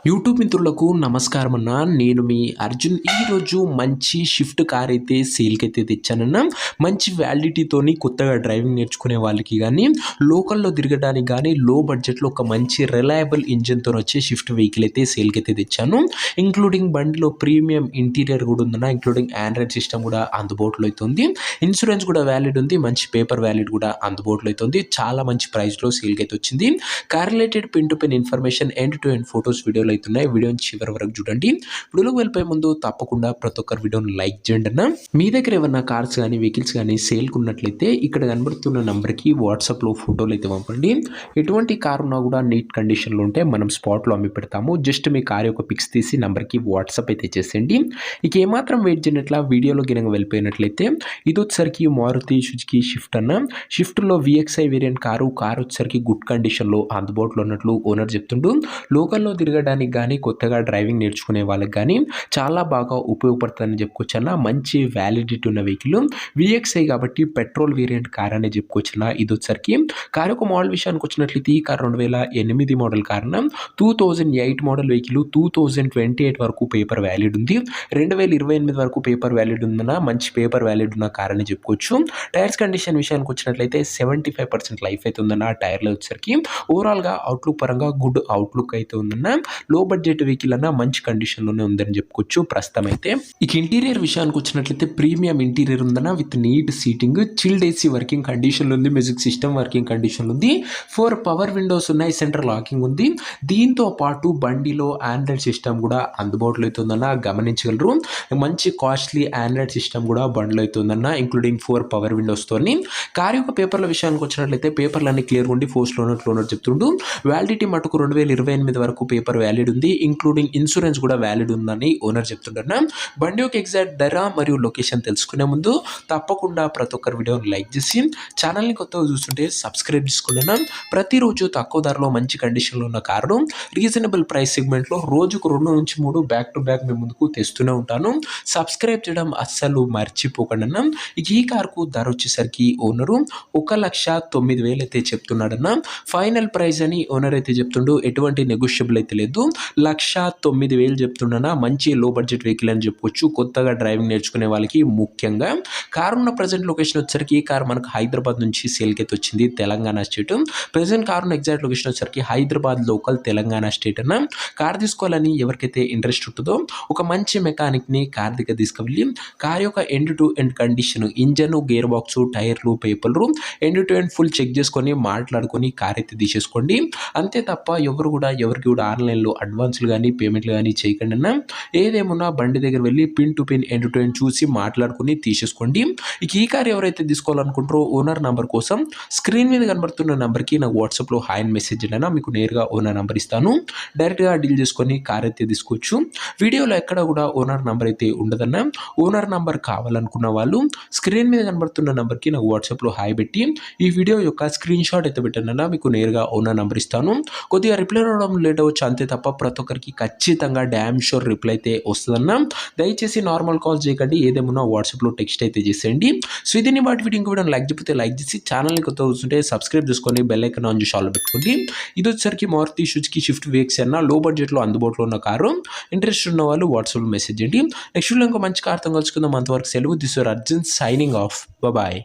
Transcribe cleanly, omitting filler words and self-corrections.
YouTube మిత్రులకు నమస్కారం అన్న. నేను మీ అర్జున్. ఈరోజు మంచి షిఫ్ట్ కార్ అయితే సేల్‌కైతే తెచ్చానన్న. మంచి వ్యాలిడిటీతోని కొత్తగా డ్రైవింగ్ నేర్చుకునే వాళ్ళకి గానీ, లోకల్‌లో తిరగడానికి గానీ, లో బడ్జెట్‌లో ఒక మంచి రిలయబుల్ ఇంజిన్‌తోనొచ్చే షిఫ్ట్ వెహికల్ అయితే సేల్‌కైతే తెచ్చాను. ఇంక్లూడింగ్ బండిలో ప్రీమియం ఇంటీరియర్ గూడా ఉందన్న. ఇంక్లూడింగ్ ఆండ్రాయిడ్ సిస్టమ్ గూడా అందుబాటులో అయితే ఉంది. ఇన్స్యూరెన్స్ గూడా వ్యాలిడ్ ఉంది. మంచి పేపర్ వ్యాలిడ్ గూడా అందుబాటులో అయితే ఉంది. చాలా మంచి ప్రైస్‌లో సేల్‌కైతే వచ్చింది. Car related pin to pin information, end to end photos వీడియోలో అయితున్నాయి. వీడియోని చివరి వరకు చూడండి. వీడియోలోకి వెళ్ళిపోయే ముందు తప్పకుండా ప్రతి ఒక్కరు వీడియోని లైక్ చేయండి అన్న. మీ దగ్గర ఏమన్నా కార్స్ కానీ వెహికల్స్ కానీ సేల్కి ఉన్నట్లయితే ఇక్కడ కనబడుతున్న నంబర్కి వాట్సాప్లో ఫోటోలు అయితే పంపండి. ఎటువంటి కార్ ఉన్నా కూడా నీట్ కండిషన్లో ఉంటే మనం స్పాట్లో అమ్మి పెడతాము. జస్ట్ మీ కార్ యొక్క పిక్స్ తీసి నంబర్కి వాట్సాప్ అయితే చేసేయండి. ఇక ఏమాత్రం వెయిట్ చేయనట్ల వీడియోలో గినంగా వెళ్ళిపోయినట్లయితే ఇది వచ్చేసరికి మారుతి సుజుకి షిఫ్ట్ అన్న. షిఫ్ట్లో విఎక్స్ఐ వేరియంట్ కారు వచ్చేసరికి గుడ్ కండిషన్లో అందుబాటులో ఉన్నట్లు ఓనర్ చెప్తుండు. లోకల్లో తిరగడానికి కానీ కొత్తగా డ్రైవింగ్ నేర్చుకునే వాళ్ళకి కానీ చాలా బాగా ఉపయోగపడుతుందని చెప్పుకోవచ్చన్న. మంచి వ్యాలిడిటీ ఉన్న వెహికల్ విఎక్స్ఐ కాబట్టి పెట్రోల్ వేరియంట్ కార్ అనే చెప్పుకోవచ్చన్న. ఇది వచ్చరికి కార్ యొక్క మోడల్ విషయానికి వచ్చినట్లయితే ఈ కార్ 2008 మోడల్ కారణ 2008 మోడల్ వెహికల్ 2028 వరకు పేపర్ వ్యాలిడ్ ఉంది. 2028 వరకు పేపర్ వ్యాలిడ్ ఉందన్న. మంచి పేపర్ వ్యాలిడ్ ఉన్న కార్ అని చెప్పుకోవచ్చు. టైర్స్ కండిషన్ విషయానికి వచ్చినట్లయితే 75% లైఫ్ అయితే ఉందన్న. టైర్లో వచ్చేసరికి ఓవరాల్గా అవుట్లుక్ పరంగా గుడ్ అవుట్లుక్ అయితే ఉందన్న. లో బడ్జెట్ వెహికల్ అన్న మంచి కండిషన్లోనే ఉందని చెప్పుకోవచ్చు ప్రస్తుతం అయితే. ఇక ఇంటీరియర్ విషయానికి వచ్చినట్లయితే ప్రీమియం ఇంటీరియర్ ఉందన్న. With neat seating, chilled AC working కండిషన్లో ఉంది. మ్యూజిక్ సిస్టమ్ వర్కింగ్ కండిషన్లో ఉంది. 4 పవర్ విండోస్ ఉన్నాయి. సెంట్రల్ లాకింగ్ ఉంది. దీంతో పాటు బండిలో ఆండ్రాయిడ్ సిస్టమ్ కూడా అందుబాటులో అయితే ఉందన్న. గమనించగలరు. మంచి కాస్ట్లీ ఆండ్రాయిడ్ సిస్టమ్ కూడా బండిలో అయితే ఉందన్న. ఇంక్లూడింగ్ 4 పవర్ విండోస్ తోని. కార్ యొక్క పేపర్ల విషయానికి వచ్చినట్లయితే పేపర్లు అన్ని క్లియర్ ఉండి ఫోర్స్ లోనర్ చెప్తుండు. వ్యాలిడిటీ మటుకు 2028 వరకు పేపర్ వ్యాలిడ్ ఉంది. ఇంక్లూడింగ్ ఇన్సూరెన్స్ కూడా వ్యాలిడ్ ఉందని ఓనర్ చెప్తుండన్న. బండి యొక్క ఎగ్జాక్ట్ ధర మరియు లొకేషన్ తెలుసుకునే ముందు తప్పకుండా ప్రతి ఒక్కరి వీడియోని లైక్ చేసి ఛానల్ని కొత్తగా చూస్తుంటే సబ్స్క్రైబ్ చేసుకున్నాను. ప్రతిరోజు తక్కువ ధరలో మంచి కండిషన్లో ఉన్న కారు రీజనబుల్ ప్రైస్ సెగ్మెంట్లో రోజుకు 2 నుంచి 3 బ్యాక్ టు బ్యాక్ మీ ముందుకు తెస్తూనే ఉంటాను. సబ్స్క్రైబ్ చేయడం అస్సలు మర్చిపోకండి అన్న. ఈ కార్కు ధర వచ్చేసరికి ఓనరు 1,09,000 అయితే చెప్తున్నాడన్న. ఫైనల్ ప్రైస్ అని ఓనర్ అయితే చెప్తుండు. ఎటువంటి నెగోషియబుల్ అయితే లేదు. 1,09,000 చెప్తుండనా. మంచి లో బడ్జెట్ వెహికల్ అని చెప్పుకోవచ్చు. కొత్తగా డ్రైవింగ్ నేర్చుకునే వాళ్ళకి ముఖ్యంగా. కారు ఉన్న ప్రజెంట్ లొకేషన్ వచ్చేసరికి ఈ కారు మనకు హైదరాబాద్ నుంచి సేల్కి అయితే వచ్చింది. తెలంగాణ స్టేట్. ప్రజెంట్ కారు ఉన్న ఎగ్జాక్ట్ లొకేషన్ వచ్చేసరికి హైదరాబాద్ లోకల్ తెలంగాణ స్టేట్ అన్న. కార్ తీసుకోవాలని ఎవరికైతే ఇంట్రెస్ట్ ఉంటుందో ఒక మంచి మెకానిక్ని కార్ దగ్గర తీసుకువెళ్ళి కార్ యొక్క end to end condition, engine, gear box, టైర్లు, పేపర్లు end to end full check చేసుకొని మాట్లాడుకొని కార్ అయితే తీసేసుకోండి. అంతే తప్ప ఎవరికి కూడా ఆన్లైన్లో అడ్వాన్స్లు కానీ పేమెంట్లు కానీ చేయకండి అన్న. ఏదేమున్నా బండి దగ్గర వెళ్ళి pin to pin end to end చూసి మాట్లాడుకొని తీసేసుకోండి. ఇక ఈ కార్ ఎవరైతే తీసుకోవాలనుకుంటారో ఓనర్ నంబర్ కోసం స్క్రీన్ మీద కనబడుతున్న నంబర్కి నాకు వాట్సాప్లో హాయ్ అని మెసేజ్ చేయనా. మీకు నేరుగా ఓనర్ నంబర్ ఇస్తాను. డైరెక్ట్గా డీల్ చేసుకొని కార్ అయితే తీసుకోవచ్చు. వీడియోలో ఎక్కడ కూడా ఓనర్ నంబర్ అయితే ఉండదన్న. ఓనర్ నంబర్ కావాలనుకున్న వాళ్ళు స్క్రీన్ మీద కనబడుతున్న నంబర్కి నాకు వాట్సాప్లో హాయ్ పెట్టి ఈ వీడియో యొక్క స్క్రీన్ షాట్ అయితే పెట్టండి. మీకు నేరుగా ఓనర్ నంబర్ ఇస్తాను. కొద్దిగా రిప్లై రావడం లేట్ అవ్వచ్చు అంతే తప్ప ప్రతి ఒక్కరికి ఖచ్చితంగా డ్యామ్ షూర్ రిప్లై అయితే వస్తుందన్న. దయచేసి నార్మల్ కాల్ చేయకండి. ఏదేమన్నా వాట్సాప్లో టెక్స్ట్ అయితే చేసేయండి. సో ఇది వాటి వీడియో ఇంకో వీడియో లైక్ చెప్పితే లైక్ చేసి ఛానల్ని కొత్త చూస్తుంటే సబ్స్క్రైబ్ చేసుకొని బెల్ ఐకాన్ ఆన్ చేసి ఆల్ పెట్టుకోండి. ఇది వచ్చేసరికి మారుతి సుజుకి షిఫ్ట్ విఎక్స్ అన్న. లో బడ్జెట్లో అందుబాటులో ఉన్న కారు. ఇంట్రెస్ట్ ఉన్న వాళ్ళు వాట్సాప్లో మెసేజ్ చేయండి. నెక్స్ట్ వీడియో ఇంకో మంచి కార్తో కలుసుకుందాం. అంతవరకు సెలవు. This your Arjun signing off. Bye.